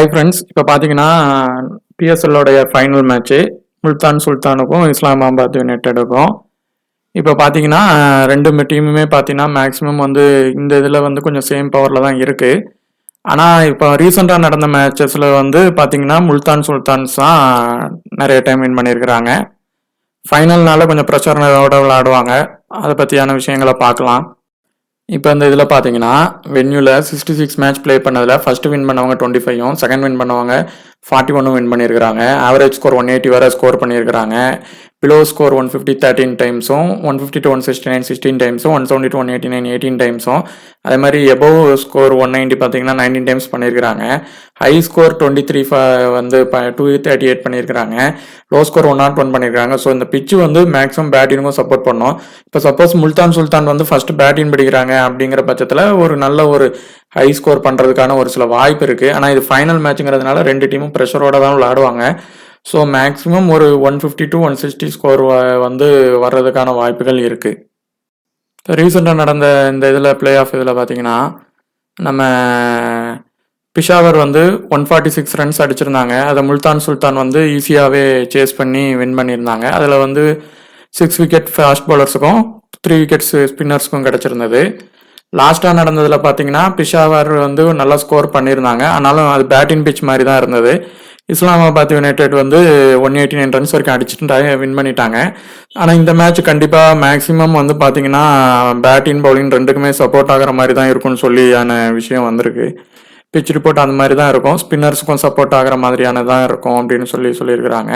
Hi friends, இப்போ பார்த்தீங்கன்னா பிஎஸ்எல்லோடைய final match Multan சுல்தானுக்கும் Islamabad யுனைடெடுக்கும். இப்போ பார்த்தீங்கன்னா ரெண்டு டீமுமே பார்த்தீங்கன்னா மேக்ஸிமம் வந்து இந்த இதில் வந்து கொஞ்சம் சேம் பவரில் தான் இருக்குது. ஆனால் இப்போ ரீசெண்டாக நடந்த மேட்சஸில் வந்து பார்த்தீங்கன்னா முல்தான் சுல்தான்ஸ் தான் நிறைய டைம் வின் பண்ணியிருக்கிறாங்க. ஃபைனல்னால கொஞ்சம் ப்ரெஷரோட விளையாடுவாங்க. அதை பற்றியான விஷயங்களை பார்க்கலாம். இப்போ இந்த இதில் பார்த்தீங்கன்னா வென்யூவில் 66 மேட்ச் ப்ளே பண்ணதில் ஃபஸ்ட்டு வின் பண்ணவங்க 25ம், செகண்ட் வின் பண்ணவங்க 41 வின் பண்ணியிருக்கிறாங்க. ஆவரேஜ் ஸ்கோர் 180 வரை ஸ்கோர் பண்ணியிருக்கிறாங்க. பிலோ ஸ்கோர் 150 13 டைம்ஸும், 150 to 169 16 டைம்ஸும், 170 to 189 18 டைம்ஸும், அதே மாதிரி எபோவ் ஸ்கோர் 190 பார்த்தீங்கன்னா 19 டைம்ஸ் பண்ணியிருக்கிறாங்க. ஹை ஸ்கோர் 23 வந்து 238 பண்ணியிருக்கிறாங்க. லோ ஸ்கோர் 101 பண்ணியிருக்காங்க. ஸோ இந்த பிச்சு வந்து மேக்ஸிமம் பேட்டிங்கும் சப்போர்ட் பண்ணோம். இப்போ சப்போஸ் முல்தான் சுல்தான் வந்து ஃபர்ஸ்ட் பேட்டிங் பிடிக்கிறாங்க அப்படிங்கிற பட்சத்தில் ஒரு நல்ல ஒரு ஹை ஸ்கோர் பண்ணுறதுக்கான ஒரு சில வாய்ப்பு இருக்குது. ஆனால் இது ஃபைனல் மேட்சுங்கிறதுனால ரெண்டு டீமும் ப்ரெஷரோட தான் விளையாடுவாங்க. ஸோ மேக்ஸிமம் ஒரு 150 to 160 ஸ்கோர் வந்து வர்றதுக்கான வாய்ப்புகள் இருக்குது. இப்போ ரீசெண்டாக நடந்த இந்த இதில் பிளே ஆஃப் இதில் பார்த்தீங்கன்னா நம்ம பிஷாவர் வந்து 146 ரன்ஸ் அடிச்சிருந்தாங்க. அதை முல்தான் சுல்தான் வந்து ஈஸியாகவே சேஸ் பண்ணி வின் பண்ணியிருந்தாங்க. அதில் வந்து 6 விக்கெட் ஃபாஸ்ட் பவுலர்ஸுக்கும் 3 விக்கெட்ஸ் ஸ்பின்னர்ஸுக்கும் கிடச்சிருந்தது. லாஸ்ட்டாக நடந்ததில் பார்த்தீங்கன்னா பிஷாவர் வந்து நல்லா ஸ்கோர் பண்ணியிருந்தாங்க. ஆனாலும் அது பேட்டிங் பிச் மாதிரி தான் இருந்தது. இஸ்லாமாபாத் யுனைடெட் வந்து 189 ரன்ஸ் வரைக்கும் அடிச்சுட்டு வின் பண்ணிட்டாங்க. ஆனால் இந்த மேட்ச் கண்டிப்பாக மேக்ஸிமம் வந்து பார்த்தீங்கன்னா பேட்டிங் பவுலிங் ரெண்டுக்குமே சப்போர்ட் ஆகிற மாதிரி தான் இருக்கும்னு சொல்லியான விஷயம் வந்திருக்கு. பிச் ரிப்போர்ட் அந்த மாதிரி தான் இருக்கும். ஸ்பின்னர்ஸுக்கும் சப்போர்ட் ஆகிற மாதிரியான தான் இருக்கும் அப்படின்னு சொல்லியிருக்கிறாங்க.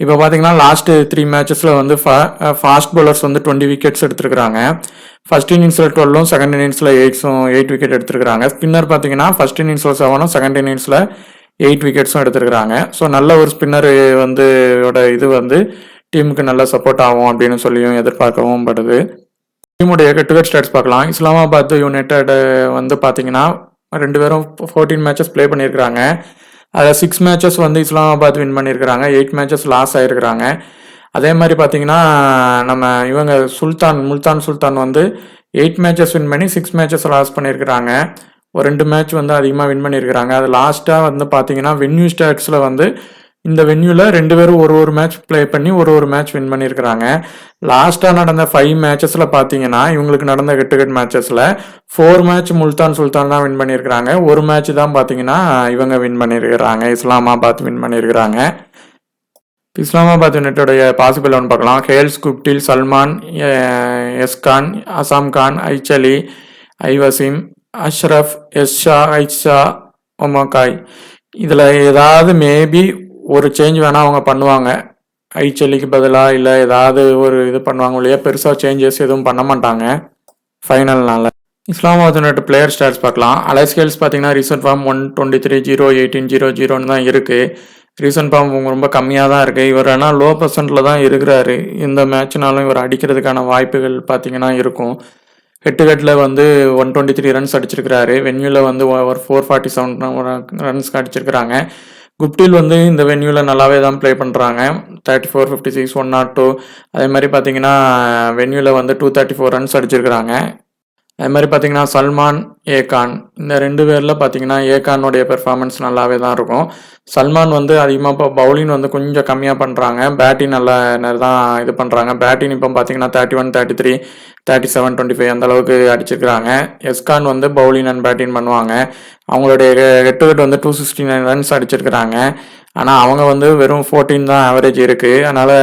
இப்போ பார்த்தீங்கன்னா லாஸ்ட் 3 மேட்சஸில் வந்து ஃபாஸ்ட் பவுலர்ஸ் வந்து 20 விக்கெட்ஸ் எடுத்துருக்காங்க. ஃபர்ஸ்ட் இன்னிங்ஸில் 12ம், செகண்ட் இன்னிங்ஸில் 8 விக்கெட் எடுத்துருக்காங்க. ஸ்பின்னர் பார்த்தீங்கன்னா ஃபர்ஸ்ட் இன்னிங்ஸில் 7ம், செகண்ட் இன்னிங்ஸில் 8 விக்கெட்ஸும் எடுத்துருக்காங்க. ஸோ நல்ல ஒரு ஸ்பின்னர் வந்து இது வந்து டீமுக்கு நல்ல சப்போர்ட் ஆகும் அப்படின்னு சொல்லியும் எதிர்பார்க்கவும் படுது. டீமுடைய டுகெட் ஸ்டாட்ஸ் பார்க்கலாம். இஸ்லாமாபாத் யுனைடெட் வந்து பார்த்தீங்கன்னா 2 பேரும் 14 மேட்சஸ் ப்ளே பண்ணியிருக்கிறாங்க. அதில் 6 மேட்சஸ் வந்து இஸ்லாமாபாத் வின் பண்ணியிருக்கிறாங்க. 8 மேட்சஸ் லாஸ் ஆகிருக்கிறாங்க. அதே மாதிரி பார்த்தீங்கன்னா நம்ம முல்தான் சுல்தான் வந்து 8 மேட்சஸ் வின் பண்ணி 6 மேட்சஸ் லாஸ் பண்ணியிருக்கிறாங்க. ஒரு 2 மேட்ச் வந்து அதிகமாக வின் பண்ணியிருக்கிறாங்க. அது லாஸ்ட்டாக வந்து பார்த்தீங்கன்னா வென்யூ ஸ்டாட்ஸில் வந்து இந்த வென்யூவில் 2 பேரும் ஒரு மேட்ச் ப்ளே பண்ணி ஒரு மேட்ச் வின் பண்ணியிருக்கிறாங்க. லாஸ்ட்டாக நடந்த 5 மேட்சஸில் பார்த்தீங்கன்னா இவங்களுக்கு நடந்த ஹெட் மேட்சஸில் 4 மேட்ச் முல்தான் சுல்தான் தான் வின் பண்ணியிருக்கிறாங்க. ஒரு மேட்ச் தான் பார்த்தீங்கன்னா இவங்க வின் பண்ணியிருக்கிறாங்க, இஸ்லாமாபாத் வின் பண்ணியிருக்கிறாங்க. இஸ்லாமாபாத் யுனைடெடைய பாசிபிள் ஒன்று பார்க்கலாம். ஹேல்ஸ், குப்டில், சல்மான், எஸ்கான், அசாம் கான், ஐச்சலி, ஐவசிம், அஷ்ரஃப், எஸ்ஷா, ஐஷா, ஒமகாய். இதில் ஏதாவது மேபி ஒரு சேஞ்ச் வேணால் அவங்க பண்ணுவாங்க. ஐச்சலிக்கு பதிலாக இல்லை ஏதாவது ஒரு இது பண்ணுவாங்க இல்லையா, பெருசாக சேஞ்சஸ் எதுவும் பண்ண மாட்டாங்க ஃபைனல்னால. இஸ்லாமாபாத் யுனைடெட் பிளேயர் ஸ்டாட்ஸ் பார்க்கலாம். அலைஸ் ஹேல்ஸ் பார்த்தீங்கன்னா ரீசெண்ட் ஃபார்ம் 123 0 18 0 0ன்னு தான் இருக்குது. ரீசெண்ட் ஃபார்ம் ரொம்ப கம்மியாக தான் இருக்குது. இவர் ஆனால் லோ பர்சன்ட்டில் தான் இருக்கிறாரு. இந்த மேட்ச்னாலும் இவர் அடிக்கிறதுக்கான வாய்ப்புகள் பார்த்தீங்கன்னா இருக்கும். ஹெட்டில் வந்து 123 ரன்ஸ் அடிச்சிருக்கிறாரு. வென்யூவில் வந்து ஒரு 447 ரன்ஸ்க்கு அடிச்சிருக்கிறாங்க. குப்டில் வந்து இந்த வென்யூவில் நல்லாவே தான் ப்ளே பண்ணுறாங்க. 34 56 102. அதே மாதிரி பார்த்தீங்கன்னா வென்யூவில் வந்து 234 ரன்ஸ் அடிச்சிருக்கிறாங்க. அதே மாதிரி பார்த்தீங்கன்னா சல்மான், ஏகான், இந்த 2 பேரில் பார்த்தீங்கன்னா ஏகானுடைய பெர்ஃபார்மன்ஸ் நல்லாவே தான் இருக்கும். சல்மான் வந்து அதிகமாக இப்போ பவுலிங் வந்து கொஞ்சம் கம்மியாக பண்ணுறாங்க. பேட்டிங் நல்லா தான் இது பண்ணுறாங்க. பேட்டிங் இப்போ பார்த்தீங்கன்னா 31 33 37 25 அந்த அளவுக்கு அடிச்சிருக்கிறாங்க. எஸ்கான் வந்து பவுலிங் அண்ட் பேட்டிங் பண்ணுவாங்க. அவங்களுடைய ஹெட் வந்து 269 ரன்ஸ் அடிச்சிருக்கிறாங்க. ஆனால் அவங்க வந்து வெறும் 14 தான் ஆவரேஜ் இருக்குது. அதனால்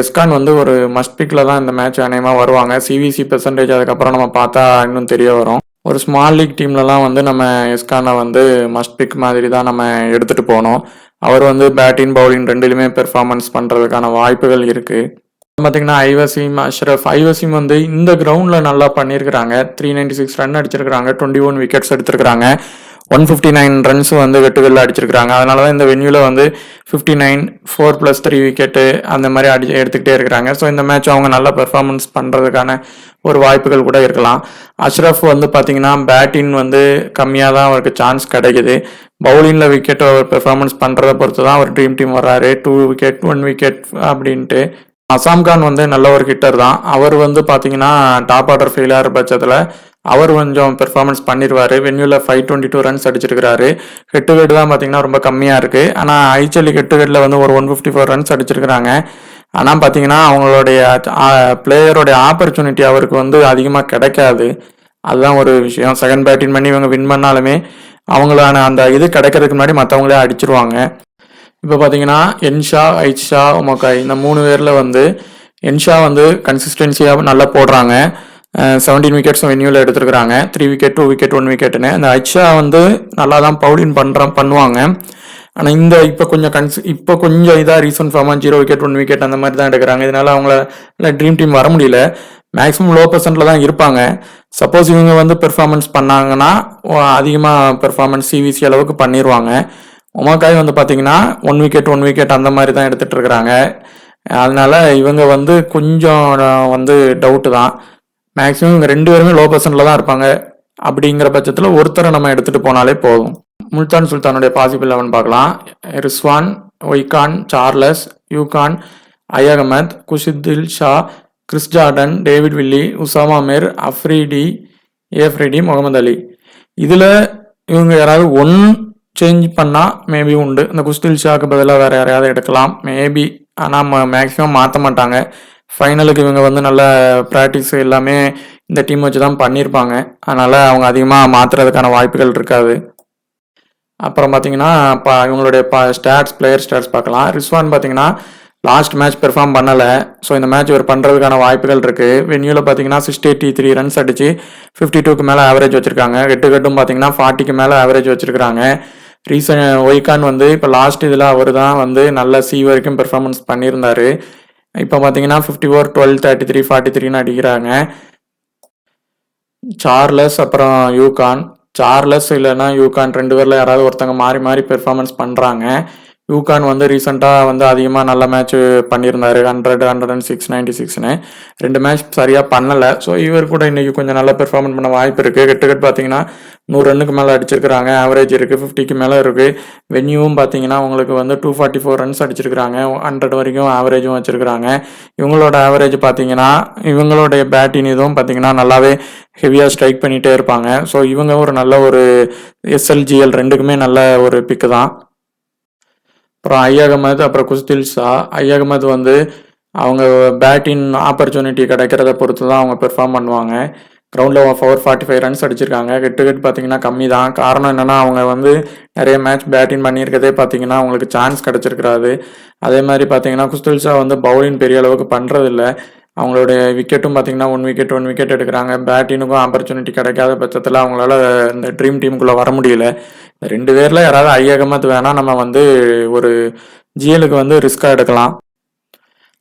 எஸ்கான் வந்து ஒரு மஸ்ட் பிக்கில் தான் இந்த மேட்ச் அநேகமாக வருவாங்க. சிவிசி பெர்சன்டேஜ் அதுக்கப்புறம் நம்ம பார்த்தா இன்னும் தெரிய வரும். ஒரு ஸ்மால் லீக் டீம்லலாம் வந்து நம்ம எஸ்கானை வந்து மஸ்ட் பிக் மாதிரி தான் நம்ம எடுத்துகிட்டு போகணும். அவர் வந்து பேட்டிங் பவுலிங் ரெண்டுலையுமே பெர்ஃபார்மன்ஸ் பண்ணுறதுக்கான வாய்ப்புகள் இருக்குது. பார்த்தீங்கன்னா ஐவசிம், அஷ்ரஃப். ஐவசிம் வந்து இந்த கிரவுண்டில் நல்லா பண்ணியிருக்கிறாங்க. 396 ரன் அடிச்சிருக்கிறாங்க. 21 விக்கெட்ஸ் எடுத்திருக்கிறாங்க. 159 ரன்ஸ் வந்து வெட்டுகளில் அடிச்சிருக்கிறாங்க. அதனால தான் இந்த வென்யூவில் வந்து 59 4+3 விக்கெட்டு அந்த மாதிரி எடுத்துக்கிட்டே இருக்கிறாங்க. ஸோ இந்த மேட்ச் அவங்க நல்லா பெர்ஃபார்மன்ஸ் பண்ணுறதுக்கான ஒரு வாய்ப்புகள் கூட இருக்கலாம். அஷ்ரஃப் வந்து பார்த்தீங்கன்னா பேட்டிங் வந்து கம்மியாக தான் அவருக்கு சான்ஸ் கிடைக்குது. பவுலிங்கில் விக்கெட் அவர் பெர்ஃபார்மன்ஸ் பண்ணுறதை பொறுத்து தான் அவர் ட்ரீம் டீம் வர்றாரு. 2 விக்கெட் 1 விக்கெட் அப்படின்ட்டு. அசாம் கான் வந்து நல்ல ஒரு ஹிட்டர் தான். அவர் வந்து பார்த்தீங்கன்னா டாப் ஆர்டர் ஃபெயில் ஆகிற பட்சத்தில் அவர் கொஞ்சம் பெர்ஃபார்மன்ஸ் பண்ணிடுவார். வென்யூவில் 522 ரன்ஸ் அடிச்சிருக்கிறாரு. ஹெட் டு ஹெட் தான் பார்த்தீங்கன்னா ரொம்ப கம்மியாக இருக்குது. ஆனால் ஐச்சலி ஹெட் டு ஹெட்டில் வந்து ஒரு 154 ரன்ஸ் அடிச்சிருக்கிறாங்க. ஆனால் பார்த்தீங்கன்னா அவங்களுடைய பிளேயருடைய ஆப்பர்ச்சுனிட்டி அவருக்கு வந்து அதிகமாக கிடைக்காது. அதுதான் ஒரு விஷயம். செகண்ட் பேட்டிங் பண்ணி இவங்க வின் பண்ணாலுமே அவங்களான அந்த இது கிடைக்கிறதுக்கு முன்னாடி மற்றவங்களே அடிச்சிருவாங்க. இப்போ பார்த்தீங்கன்னா என்ஷா, ஐஷா, உமக்காய் இந்த 3 பேரில் வந்து என்ஷா வந்து கன்சிஸ்டன்சியாக நல்லா போடுறாங்க. 17 விக்கெட்ஸும் வென்யூவில் எடுத்துருக்குறாங்க. 3 விக்கெட், 2 விக்கெட், 1 விக்கெட்டுன்னு. அந்த ஐஷா வந்து நல்லா தான் பவுலிங் பண்ணுவாங்க. ஆனால் இந்த இப்போ கொஞ்சம் இதாக ரீசன்ட் ஃபார்மாக 0 விக்கெட், 1 விக்கெட் அந்த மாதிரி தான் எடுக்கிறாங்க. இதனால அவங்கள ட்ரீம் டீம் வர முடியல. மேக்ஸிமம் லோ பர்சன்டில் தான் இருப்பாங்க. சப்போஸ் இவங்க வந்து பெர்ஃபார்மன்ஸ் பண்ணாங்கன்னா அதிகமாக பெர்ஃபார்மன்ஸ் சிவிசி அளவுக்கு பண்ணிடுவாங்க. உமாக்காய் வந்து பார்த்தீங்கன்னா 1 விக்கெட், 1 விக்கெட் அந்த மாதிரி தான் எடுத்துகிட்டு இருக்கிறாங்க. அதனால இவங்க வந்து கொஞ்சம் வந்து டவுட்டு தான். மேக்ஸிமம் இவங்க 2 பேருமே லோ பர்சன்டில் தான் இருப்பாங்க. அப்படிங்கிற பட்சத்தில் ஒருத்தரை நம்ம எடுத்துகிட்டு போனாலே போதும். முல்தான் சுல்தானுடைய பாசிபிள் 11 பார்க்கலாம். ரிஸ்வான், ஒய்கான், சார்லஸ், யூகான், அயகமத், Khushdil Shah, Chris Jordan, David Willey, Usama Mir, Afridi, Mohammad Ali. இதில் இவங்க யாராவது சேஞ்ச் பண்ணால் மேபி உண்டு. இந்த குஷ்தில் ஷாக்கு பதிலாக வேறு யாரையாவது எடுக்கலாம் மேபி. ஆனால் மேக்ஸிமம் மாற்ற மாட்டாங்க. ஃபைனலுக்கு இவங்க வந்து நல்ல ப்ராக்டிஸ் எல்லாமே இந்த டீம் வச்சு தான் பண்ணியிருப்பாங்க. அதனால் அவங்க அதிகமாக மாற்றுறதுக்கான வாய்ப்புகள் இருக்காது. அப்புறம் பார்த்தீங்கன்னா இவங்களுடைய பிளேயர் ஸ்டாட்ஸ் பார்க்கலாம். ரிஸ்வான் பார்த்தீங்கன்னா லாஸ்ட் மேட்ச் பெர்ஃபார்ம் பண்ணலை. ஸோ இந்த மேட்ச் இவர் பண்ணுறதுக்கான வாய்ப்புகள் இருக்குது. வென்யூவில் பார்த்தீங்கன்னா 683 ரன்ஸ் அடித்து 52க்கு மேலே ஆவரேஜ் வச்சுருக்காங்க. கட்டும் பார்த்தீங்கன்னா 40க்கு மேலே ஆவரேஜ் வச்சுருக்காங்க. ஒய்கான் வந்து இப்போ லாஸ்ட் இதில் அவர் தான் வந்து நல்ல வரைக்கும் பெர்ஃபார்மன்ஸ் பண்ணியிருந்தார். இப்போ பார்த்தீங்கன்னா 54, 12, 33, 43ன்னு அடிக்கிறாங்க. சார்லஸ் அப்புறம் யூகான், சார்லஸ் இல்லைன்னா யூகான் 2 பேரில் யாராவது ஒருத்தங்க மாறி மாறி பெர்ஃபார்மன்ஸ் பண்ணுறாங்க. யூகான் வந்து ரீசெண்டாக வந்து அதிகமாக நல்ல மேட்ச் பண்ணியிருந்தார். 100, 106, 96ன்னு 2 மேட்ச் சரியாக பண்ணலை. ஸோ இவர் கூட இன்றைக்கி கொஞ்சம் நல்லா பெர்ஃபார்மன்ஸ் பண்ண வாய்ப்பு இருக்குது. கெட்டு பார்த்தீங்கன்னா 100 ரன்னுக்கு மேலே அடிச்சிருக்கிறாங்க. ஆவரேஜ் இருக்குது, 50க்கு மேலே இருக்குது. வென்யூவும் பார்த்தீங்கன்னா உங்களுக்கு வந்து 244 ரன்ஸ் அடிச்சிருக்கிறாங்க. 100 வரைக்கும் ஆவரேஜும் வச்சுருக்கிறாங்க. இவங்களோட ஆவரேஜ் பார்த்தீங்கன்னா இவங்களுடைய பேட்டிங் இதுவும் பார்த்தீங்கன்னா நல்லாவே ஹெவியாக ஸ்ட்ரைக் பண்ணிகிட்டே இருப்பாங்க. ஸோ இவங்க ஒரு நல்ல ஒரு SLGL 2க்குமே நல்ல ஒரு பிக்கு தான். அப்புறம் அகமது, அப்புறம் குஸ்தில் ஷா. அகமது வந்து அவங்க பேட்டிங் ஆப்பர்ச்சுனிட்டி கிடைக்கிறத பொறுத்து தான் அவங்க பெர்ஃபார்ம் பண்ணுவாங்க. கிரவுண்டில் 445 ரன்ஸ் அடிச்சிருக்காங்க. கெட்டு பார்த்தீங்கன்னா கம்மி தான். காரணம் என்னென்னா அவங்க வந்து நிறைய மேட்ச் பேட்டிங் பண்ணியிருக்கதே பார்த்தீங்கன்னா அவங்களுக்கு சான்ஸ் கிடச்சிருக்கிறாரு. அதே மாதிரி பார்த்தீங்கன்னா குஸ்தில் ஷா வந்து பவுலிங் பெரிய அளவுக்கு பண்ணுறதில்ல. அவங்களுடைய விக்கெட்டும் பார்த்தீங்கன்னா 1 விக்கெட் எடுக்கிறாங்க. பேட்டினுக்கும் ஆப்பர்ச்சுனிட்டி கிடைக்காத பட்சத்தில் அவங்களால இந்த ட்ரீம் டீமுக்குள்ளே வர முடியல. இந்த 2 பேரில் யாராவது அகமத் வேணால் நம்ம வந்து ஒரு ஜிஎலுக்கு வந்து ரிஸ்காக எடுக்கலாம்.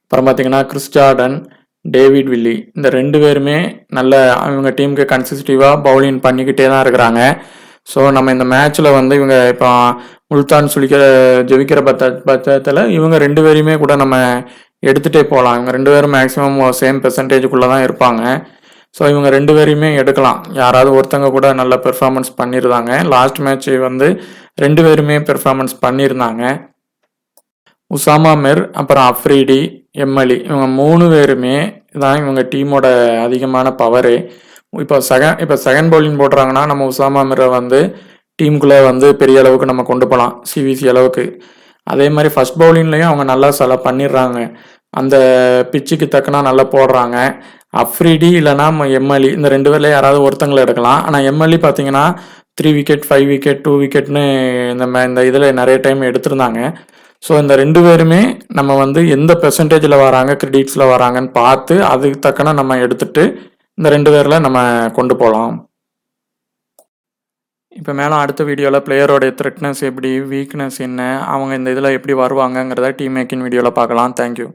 அப்புறம் பார்த்தீங்கன்னா கிறிஸ் ஜார்டன், டேவிட் வில்லி இந்த 2 பேருமே நல்ல இவங்க டீமுக்கு கன்சிஸ்டிவாக பவுலிங் பண்ணிக்கிட்டே தான் இருக்கிறாங்க. ஸோ நம்ம இந்த மேட்ச்சில் வந்து இவங்க இப்போ முல்தான் ஜெயிக்கிற பட்சத்தில் இவங்க 2 பேரையுமே கூட நம்ம எடுத்துகிட்டே போகலாம். இவங்க 2 பேரும் மேக்ஸிமம் சேம் பெர்சன்டேஜுக்குள்ளே தான் இருப்பாங்க. ஸோ இவங்க 2 பேரையுமே எடுக்கலாம். யாராவது ஒருத்தங்க கூட நல்ல பெர்ஃபார்மன்ஸ் பண்ணியிருந்தாங்க. லாஸ்ட் மேட்ச் வந்து 2 பேருமே பெர்ஃபார்மன்ஸ் பண்ணியிருந்தாங்க. உசாமா மிர், அப்புறம் அஃப்ரீடி, எம்எலி இவங்க 3 பேருமே தான் இவங்க டீமோட அதிகமான பவரு. இப்போ செகண்ட் பவுலிங் போடுறாங்கன்னா நம்ம உசாமா மிரை வந்து டீமுக்குள்ளே வந்து பெரிய அளவுக்கு நம்ம கொண்டு போகலாம், சிவிசி அளவுக்கு. அதே மாதிரி ஃபர்ஸ்ட் பவுலிங்லேயும் அவங்க நல்லா பண்ணிடுறாங்க. அந்த பிச்சுக்கு தக்கனா நல்லா போடுறாங்க. அஃப்ரீடி இல்லைனா எம்எல்இ இந்த 2 பேரில் யாராவது ஒருத்தங்களை எடுக்கலாம். ஆனால் எம்எல்இ பார்த்தீங்கன்னா 3 விக்கெட், 5 விக்கெட், 2 விக்கெட்னு இந்த இதில் நிறைய டைம் எடுத்திருந்தாங்க. ஸோ இந்த 2 பேருமே நம்ம வந்து எந்த பெர்சன்டேஜில் வராங்க, கிரெடிட்ஸில் வராங்கன்னு பார்த்து அதுக்கு தக்கன நம்ம எடுத்துகிட்டு இந்த 2 பேரில் நம்ம கொண்டு போகலாம். இப்போ மேலே அடுத்த வீடியோவில் பிளேயரோடைய த்ரெட்னஸ் எப்படி, வீக்னஸ் என்ன, அவங்க இந்த இதில் எப்படி வருவாங்கங்கிறத டீம் மேக்கிங் வீடியோவில் பார்க்கலாம். தேங்க்யூ.